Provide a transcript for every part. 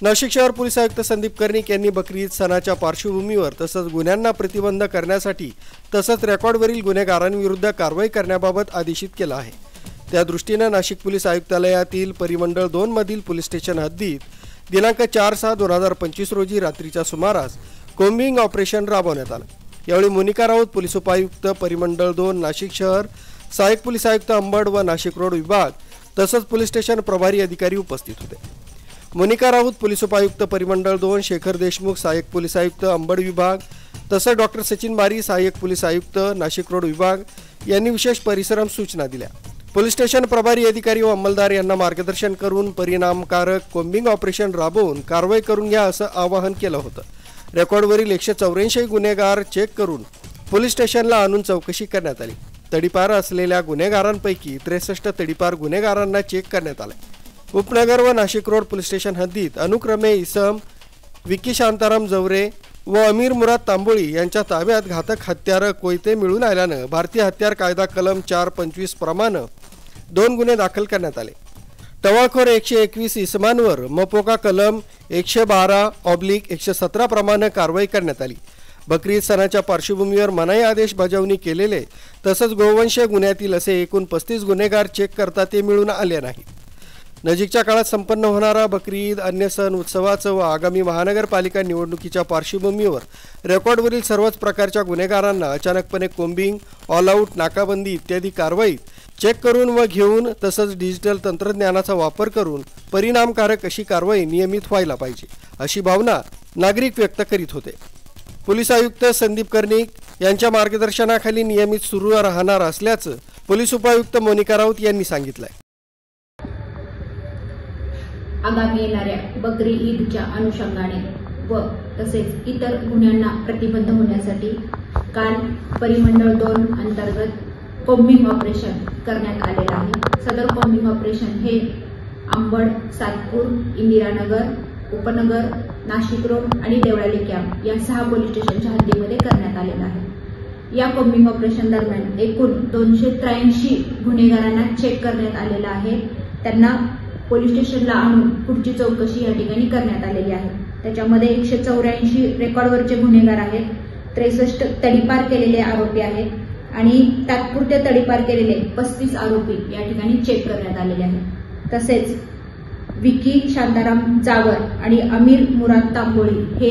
नाशिक शहर पोलीस आयुक्त संदीप कर्णिक यांनी बकरी ईद सणाच्या पार्श्वभूमीवर तसंच गुन्ह्यांना प्रतिबंध करण्यासाठी तसंच रेकॉर्डवरील गुन्हेगारांविरुद्ध कारवाई करण्याबाबत आदेशित केलं आहे। त्या दृष्टीने नाशिक पोलीस आयुक्तालयातील परिमंडळ 2 मधील पोलीस स्टेशन हद्दीत दिनांक 4/6/2025 रोजी रात्रीच्या सुमारास कोम्बिंग ऑपरेशन राबवण्यात आलं। यावेळी मोनिका राऊत पोलीस उपायुक्त परिमंडळ 2 नाशिक शहर, सहाय्यक पोलीस आयुक्त अंबड व नाशिक रोड विभाग तसंच पोलीस स्टेशन प्रभारी अधिकारी उपस्थित होते। मोनिका राऊत पोलीस उपायुक्त परिमंडळ 2, शेखर देशमुख सहाय्यक पोलीस आयुक्त अंबड विभाग तसंच डॉक्टर सचिन बारी सहाय्यक पोलीस आयुक्त नाशिक रोड विभाग यांनी विशेष परिश्रम सूचना दिल्या। पोलीस स्टेशन प्रभारी अधिकारी व अंमलदार यांना मार्गदर्शन करून परिणामकारक कोम्बिंग ऑपरेशन राबवून कारवाई करून घ्या असं आवाहन केलं होतं। रेकॉर्डवरील 184 गुन्हेगार चेक करून पोलीस स्टेशनला आणून चौकशी करण्यात आली। तडीपार असलेल्या गुन्हेगारांपैकी 63 तडीपार गुन्हेगारांना चेक करण्यात आले। उपनगर व नाशिक रोड पोलीस स्टेशन हद्दीत अनुक्रमे इसम, विकी शांताराम जवरे व अमीर मुराद तांबोळी यांच्या ताब्यात घातक हत्यार कोयते मिळून आल्यानं भारतीय हत्यार कायदा कलम 425 प्रमाणे 2 गुन्हे दाखल करण्यात आले। टवाळखोर 121 इसमांवर मपोका कलम 112/117 प्रमाणे कारवाई करण्यात आली। बकरी ईद सणाच्या पार्श्वभूमीवर मनाई आदेश बजावणी केलेले तसंच गोवंशीय गुन्ह्यातील असे एकूण 35 गुन्हेगार चेक करता ते मिळून आले नाहीत। नजीकच्या काळात संपन्न होणारा बकरी ईद, अन्य सण उत्सवाचं व आगामी महानगरपालिका निवडणुकीच्या पार्श्वभूमीवर रेकॉर्डवरील सर्वच प्रकारच्या गुन्हेगारांना अचानकपणे कोम्बिंग, ऑल आउट, नाकाबंदी इत्यादी कारवाईत चेक करून व घेऊन तसंच डिजिटल तंत्रज्ञानाचा वापर करून परिणामकारक अशी कारवाई नियमित व्हायला पाहिजे अशी भावना नागरिक व्यक्त करीत होते। पोलीस आयुक्त संदीप कर्णिक यांच्या मार्गदर्शनाखाली नियमित सुरू राहणार असल्याचं पोलीस उपायुक्त मोनिका राऊत यांनी सांगितलंय। आगामी येणाऱ्या बकरी ईदच्या अनुषंगाने व तसेच इतर गुन्ह्यांना प्रतिबंध होण्यासाठी काल परिमंडळ 2 अंतर्गत कोम्बिंग ऑपरेशन करण्यात आलेलं आहे। सदर कोम्बिंग ऑपरेशन हे अंबड, सातपूर, इंदिरानगर, उपनगर, नाशिक रोड आणि देवळाली कॅम्प या 6 पोलीस स्टेशनच्या हद्दीमध्ये करण्यात आलेलं आहे। या कोम्बिंग ऑपरेशन दरम्यान एकूण 283 गुन्हेगारांना चेक करण्यात आलेलं आहे। त्यांना पोलीस स्टेशनला आणून पुढची चौकशी या ठिकाणी करण्यात आलेली आहे। त्याच्यामध्ये 184 रेकॉर्डवरचे गुन्हेगार आहेत, 63 तडीपार केलेले आरोपी आहेत आणि तात्पुरते तडीपार केलेले 35 आरोपी या ठिकाणी चेक करण्यात आलेले आहेत। तसेच विकी शांताराम जावर आणि अमीर मुराद तांबोळी हे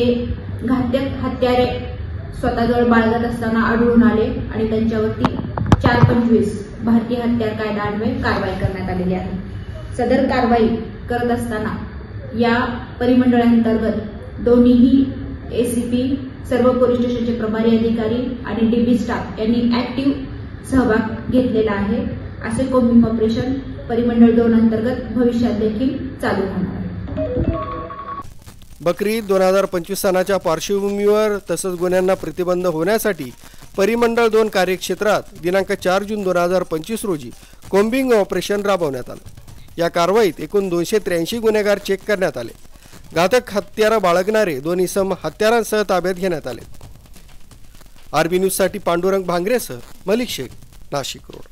घातक हत्यारे स्वतःजवळ बाळगत असताना आढळून आले आणि त्यांच्यावरती 425 भारतीय हत्यार कायदा अन्वये कारवाई करण्यात आलेली आहे। सदर कारवाई करत असताना या परिमंडळांतर्गत दोन्ही एसीपी, सर्व पोलीस स्टेशनचे प्रभारी अधिकारी आणि डीबी स्टाफ यांनी ऍक्टिव्ह सहभाग घेतलेला आहे। असे कोम्बिंग ऑपरेशन परिमंडळ 2 अंतर्गत भविष्यात देखील चालू राहणार आहे। बकरी ईद 2025 सणाच्या पार्श्वभूमीवर तसंच गुन्ह्यांना प्रतिबंध होण्यासाठी परिमंडळ 2 कार्यक्षेत्रात दिनांक 4 जून 2025 रोजी कोम्बिंग ऑपरेशन राबवण्यात आलं। या कारवाईत एकूण 283 गुन्हेगार चेक करण्यात आले। घातक हत्यारं बाळगणारे 2 इसम हत्यारांसह ताब्यात घेण्यात आले। आरबी न्यूजसाठी पांडुरंग भांगरेसह मलिक शेख, नाशिक रोड।